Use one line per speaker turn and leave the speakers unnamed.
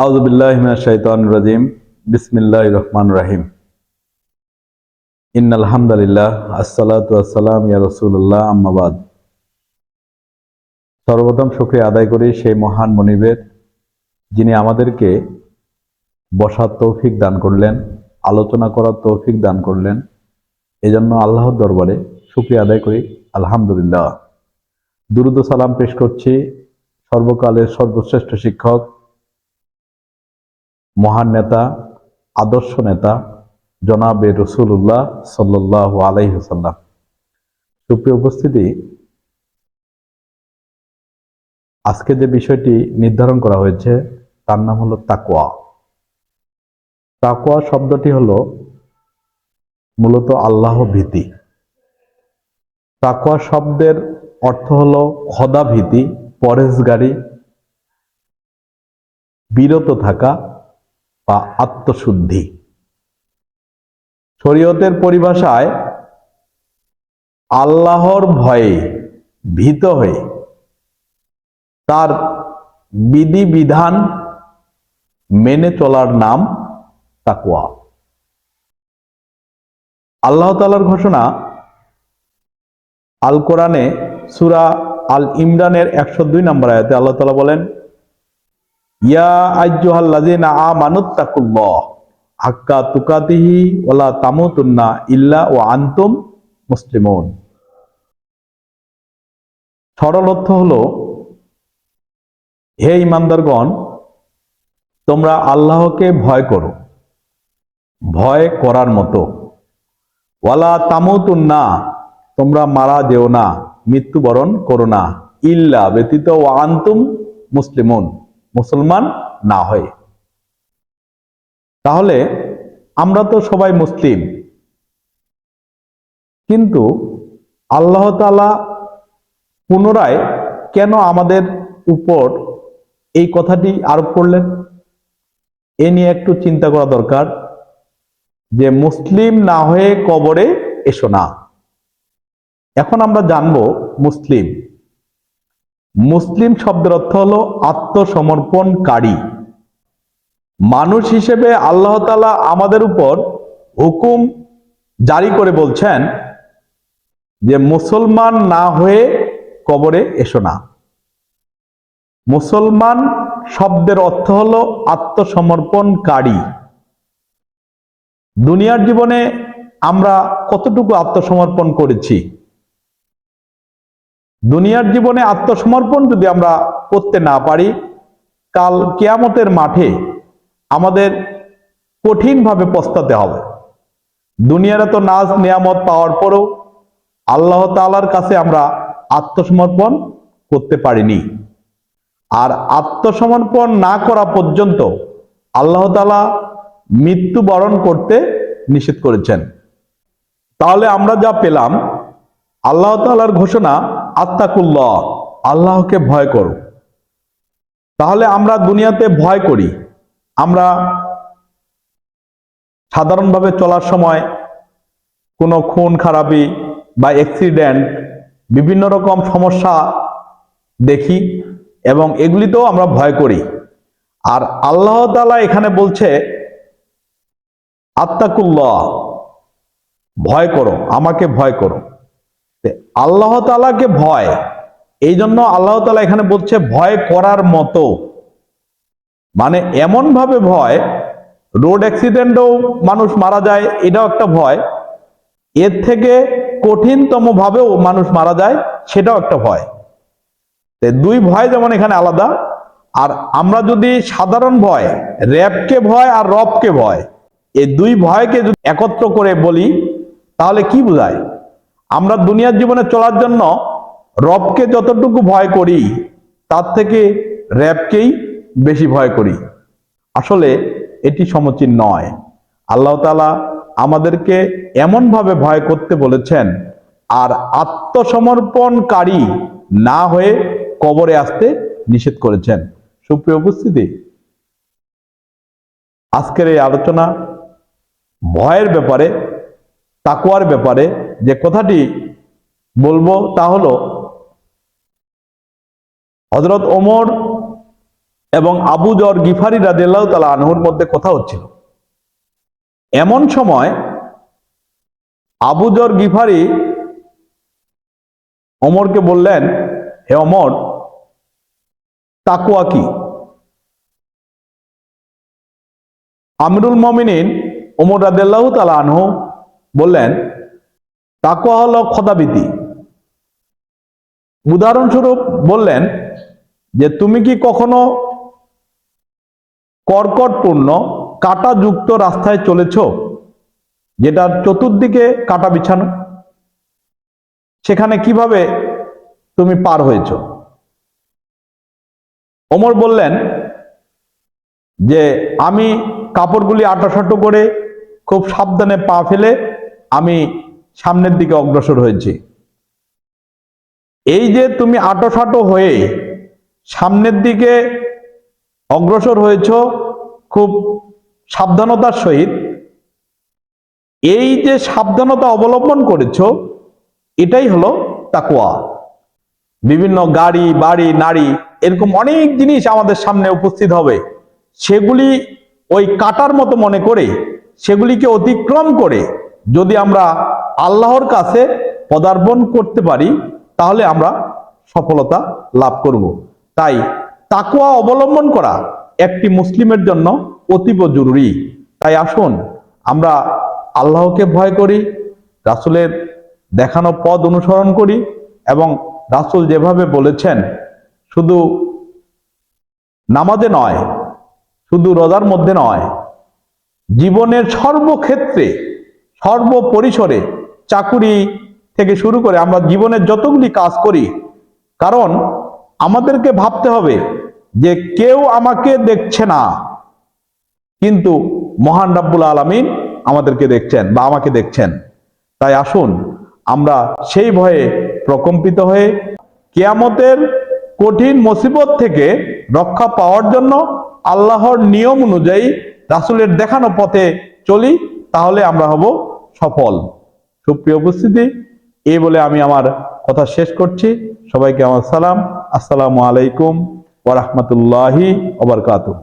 আউযু বিল্লাহি মিনাশ শাইতানির রাজিম। বিসমিল্লাহির রহমানির রহিম। ইন্নাল হামদালিল্লাহ আসসালাতু ওয়াসসালামু ইয়া রাসূলুল্লাহ আম্মা বাদ। সর্বপ্রথম শুকরিয়া আদায় করি সেই মহান মনিবের, যিনি আমাদেরকে বসার তৌফিক দান করলেন, আলোচনা করার তৌফিক দান করলেন। এজন্য আল্লাহর দরবারে শুকরিয়া আদায় করি আলহামদুলিল্লাহ। দুরূদ ও সালাম পেশ করছি সর্বকালের সর্বশ্রেষ্ঠ শিক্ষক, মহান নেতা, আদর্শ নেতা জনাবে রাসূলুল্লাহ সাল্লাল্লাহু আলাইহি ওয়াসাল্লাম। সুপ্রিয় উপস্থিতি, আজকে যে বিষয়টি নির্ধারণ করা হয়েছে তার নাম হলো তাকওয়া। তাকওয়া শব্দটি হলো মূলত আল্লাহ ভীতি। তাকওয়া শব্দের অর্থ হলো খোদা ভীতি, পরহেজগারি, বিরত থাকা বা আত্মশুদ্ধি। শরীয়তের পরিভাষায় আল্লাহর ভয়ে, ভীত হয়ে তার বিধিবিধান মেনে চলার নাম তাকওয়া। আল্লাহ তাআলার ঘোষণা আল কোরআনে সূরা আল ইমরানের 102 নম্বর আয়াতে আল্লাহ তাআলা বলেন, ইয়া আইয়ুহাল্লাযীনা আমানুত্তাকুল্লাহ হাক্কা তুকাতিহি ওয়ালা তামুতুন্না ইল্লা ওয়া আনতুম মুসলিমুন। সরল অর্থ হলো, হে ঈমানদারগণ, তোমরা আল্লাহকে ভয় করো, ভয় করার মতো। ওয়ালা তামুতুন্না, তোমরা মারা যেও না, মৃত্যুবরণ করো না, ইল্লা ব্যতীত ওয়া আনতুম মুসলিমুন, মুসলমান না হয়ে। তাহলে আমরা তো সবাই মুসলিম, কিন্তু আল্লাহ তাআলা পুনরায় কেন আমাদের উপর এই কথাটি আরোপ করলেন? এ নিয়ে একটু চিন্তা করা দরকার, যে মুসলিম না হয়ে কবরে এসো না। এখন আমরা জানব মুসলিম। মুসলিম শব্দের অর্থ হলো আত্মসমর্পণকারী। মানুষ হিসেবে আল্লাহ তাআলা আমাদের উপর হুকুম জারি করে বলছেন যে মুসলমান না হয়ে কবরে এসো না। মুসলমান শব্দের অর্থ হলো আত্মসমর্পণকারী। দুনিয়ার জীবনে আমরা কতটুকু আত্মসমর্পণ করেছি? দুনিয়ার জীবনে আত্মসমর্পণ যদি আমরা করতে না পারি, কাল কিয়ামতের মাঠে আমাদের কঠিনভাবে পস্তাতে হবে। দুনিয়ার তো নাজ নিয়ামত পাওয়ার পরেও আল্লাহ তাআলার কাছে আমরা আত্মসমর্পণ করতে পারিনি। আর আত্মসমর্পণ না করা পর্যন্ত আল্লাহ তাআলা মৃত্যুবরণ করতে নিষেধ করেছেন। তাহলে আমরা যা পেলাম, আল্লাহ তাআলার ঘোষণা আত্তাকুল্লাহ, আল্লাহকে ভয় করো। তাহলে আমরা দুনিয়াতে ভয় করি। আমরা সাধারণভাবে চলার সময় কোনো খুন খারাপি বা অ্যাক্সিডেন্ট, বিভিন্ন রকম সমস্যা দেখি এবং এগুলিতেও আমরা ভয় করি। আর আল্লাহ তাআলা এখানে বলছে আত্তাকুল্লাহ, ভয় করো, আমাকে ভয় করো। আল্লাহ তাআলাকে ভয়, এই জন্য আল্লাহ তাআলা এখানে বলছে ভয় করার মতো। মানে এমন ভাবে ভয়, রোড অ্যাক্সিডেন্টেও মানুষ মারা যায়, এটাও একটা ভয়। এর থেকে কঠিনতম ভাবেও মানুষ মারা যায়, সেটাও একটা ভয়। দুই ভয় যেমন এখানে আলাদা। আর আমরা যদি সাধারণ ভয়, র‍্যাবকে ভয় আর রবকে ভয়, এই দুই ভয়কে যদি একত্র করে বলি তাহলে কি বোঝায়? আমরা দুনিয়ার জীবনে চলার জন্য রবকে যতটুকু ভয় করি, তার থেকে র‍্যাবকেই বেশি ভয় করি। আসলে এটি সমীচীন নয়। আল্লাহ তাআলা আমাদেরকে এমনভাবে ভয় করতে বলেছেন, আর আত্মসমর্পণকারী না হয়ে কবরে আসতে নিষেধ করেছেন। সুপ্রিয় উপস্থিতি, আজকের এই আলোচনা ভয়ের ব্যাপারে, তাকওয়ার ব্যাপারে যে কথাটি বলবো, তা হলো, হযরত ওমর এবং আবু যর গিফারি রাদিয়াল্লাহু তাআলা আনহুর মধ্যে কথা হচ্ছিল। এমন সময় আবু যর গিফারি ওমরকে বললেন, হে ওমর, তাকওয়া কি? আমিরুল মুমিনিন ওমর রাদিয়াল্লাহু তাআলা আনহু বললেন, তাকওয়া হলো খোদাভীতি। উদাহরণস্বরূপ বললেন যে তুমি কি কখনো কর্কটপূর্ণ কাঁটাযুক্ত রাস্তায় চলেছ, যেটার চতুর্দিকে কাঁটা বিছানো? সেখানে কিভাবে তুমি পার হয়েছ? ওমর বললেন যে আমি কাপড়গুলি আঁটাসাঁটো করে খুব সাবধানে পা ফেলে আমি সামনের দিকে অগ্রসর হয়েছি। এই যে তুমি আঁটোসাঁটো হয়ে সামনের দিকে অগ্রসর হয়েছ খুব সাবধানতার সহিত, এই যে সাবধানতা অবলম্বন করেছ, এটাই হলো তাকওয়া। বিভিন্ন গাড়ি, বাড়ি, নারী, এরকম অনেক জিনিস আমাদের সামনে উপস্থিত হবে, সেগুলি ওই কাটার মতো মনে করে সেগুলিকে অতিক্রম করে যদি আমরা আল্লাহর কাছে পদার্পণ করতে পারি, তাহলে আমরা সফলতা লাভ করব। তাই তাকওয়া অবলম্বন করা একটি মুসলিমের জন্য অতীব জরুরি। তাই আসুন আমরা আল্লাহকে ভয় করি, রাসূলের দেখানো পথ অনুসরণ করি, এবং রাসূল যেভাবে বলেছেন, শুধু নামাজে নয়, শুধু রোজার মধ্যে নয়, জীবনের সর্বক্ষেত্রে, সর্বপরিসরে, চাকুরি থেকে শুরু করে আমরা জীবনের যতগুলি কাজ করি, কারণ আমাদেরকে ভাবতে হবে যে কেউ আমাকে দেখছে না, কিন্তু মহান রব্বুল আলামিন আমাদেরকে দেখছেন বা আমাকে দেখছেন। তাই আসুন আমরা সেই ভয়ে প্রকম্পিত হয়ে কিয়ামতের কঠিন মুসিবত থেকে রক্ষা পাওয়ার জন্য আল্লাহর নিয়ম অনুযায়ী রাসূলের দেখানো পথে চলি, তাহলে আমরা হব সফল। সুপ্রিয় উপস্থিতি, এই বলে আমি আমার কথা শেষ করছি। সবাইকে আমার সালাম। আসসালামু আলাইকুম ওয়া রাহমাতুল্লাহি ওয়া বারাকাতুহু।